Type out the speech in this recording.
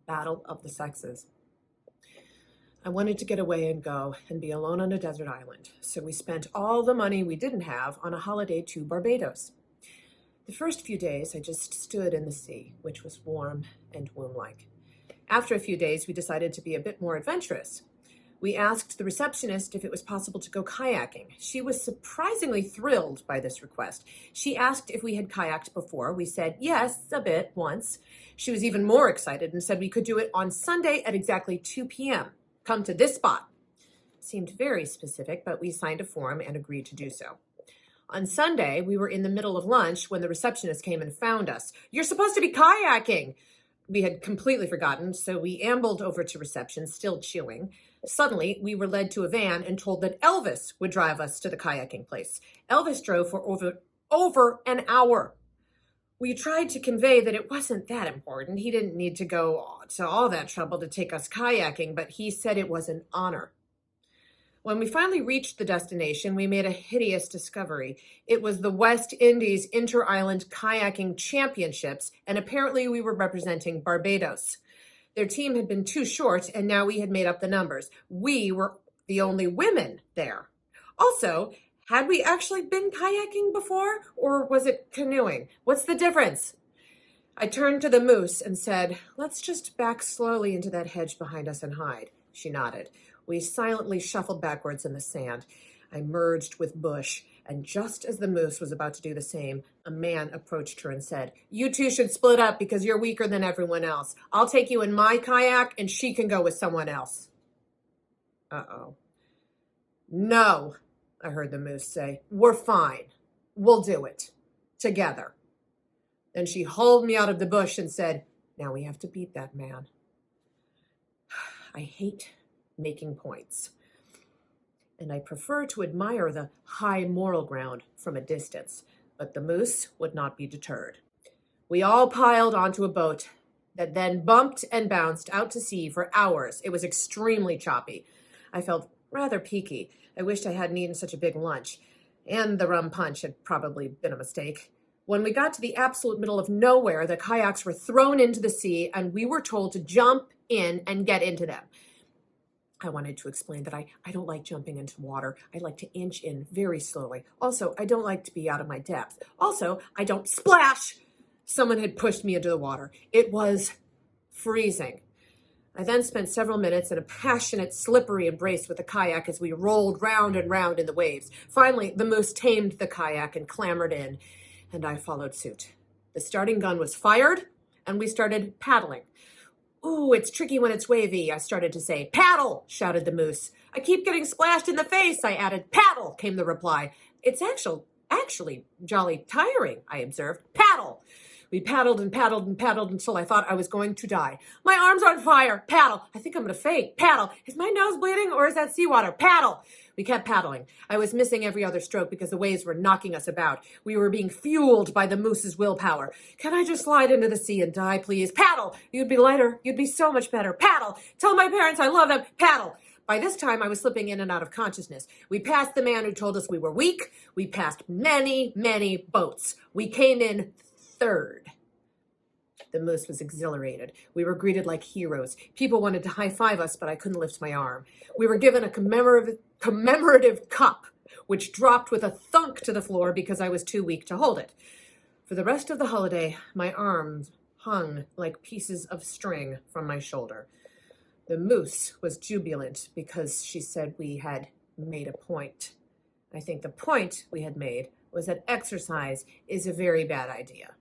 Battle of the sexes. I wanted to get away and go and be alone on a desert island, so we spent all the money we didn't have on a holiday to Barbados. The first few days, I just stood in the sea, which was warm and womb-like. After a few days, we decided to be a bit more adventurous. We asked the receptionist if it was possible to go kayaking. She was surprisingly thrilled by this request. She asked if we had kayaked before. We said, yes, a bit, once. She was even more excited and said we could do it on Sunday at exactly 2 p.m. Come to this spot. Seemed very specific, but we signed a form and agreed to do so. On Sunday, we were in the middle of lunch when the receptionist came and found us. You're supposed to be kayaking. We had completely forgotten, so we ambled over to reception, still chewing. Suddenly, we were led to a van and told that Elvis would drive us to the kayaking place. Elvis drove for over an hour. We tried to convey that it wasn't that important. He didn't need to go to all that trouble to take us kayaking, but he said it was an honor. When we finally reached the destination, we made a hideous discovery. It was the West Indies Inter-Island Kayaking Championships, and apparently we were representing Barbados. Their team had been too short, and now we had made up the numbers. We were the only women there. Also, had we actually been kayaking before, or was it canoeing? What's the difference? I turned to the moose and said, let's just back slowly into that hedge behind us and hide. She nodded. We silently shuffled backwards in the sand. I merged with bush, and just as the moose was about to do the same, a man approached her and said, you two should split up because you're weaker than everyone else. I'll take you in my kayak, and she can go with someone else. Uh-oh. No, I heard the moose say. We're fine. We'll do it. Together. Then she hauled me out of the bush and said, now we have to beat that man. I hate making points, and I prefer to admire the high moral ground from a distance, but the moose would not be deterred. We all piled onto a boat that then bumped and bounced out to sea for hours. It was extremely choppy. I felt rather peaky. I wished I hadn't eaten such a big lunch, and the rum punch had probably been a mistake. When we got to the absolute middle of nowhere, the kayaks were thrown into the sea, and we were told to jump in and get into them. I wanted to explain that I don't like jumping into water. I like to inch in very slowly. Also, I don't like to be out of my depth. Also, I don't splash. Someone had pushed me into the water. It was freezing. I then spent several minutes in a passionate, slippery embrace with the kayak as we rolled round and round in the waves. Finally, the moose tamed the kayak and clambered in, and I followed suit. The starting gun was fired, and we started paddling. Ooh, it's tricky when it's wavy, I started to say. Paddle, shouted the moose. I keep getting splashed in the face, I added. Paddle, came the reply. It's actually jolly tiring, I observed. Paddle. We paddled and paddled and paddled until I thought I was going to die. My arm's on fire. Paddle. I think I'm going to faint. Paddle. Is my nose bleeding or is that seawater? Paddle. We kept paddling. I was missing every other stroke because the waves were knocking us about. We were being fueled by the moose's willpower. Can I just slide into the sea and die, please? Paddle. You'd be lighter. You'd be so much better. Paddle. Tell my parents I love them. Paddle. By this time, I was slipping in and out of consciousness. We passed the man who told us we were weak. We passed many, many boats. We came in third. The moose was exhilarated. We were greeted like heroes. People wanted to high-five us, but I couldn't lift my arm. We were given a commemorative cup, which dropped with a thunk to the floor because I was too weak to hold it. For the rest of the holiday, my arms hung like pieces of string from my shoulder. The moose was jubilant because she said we had made a point. I think the point we had made was that exercise is a very bad idea.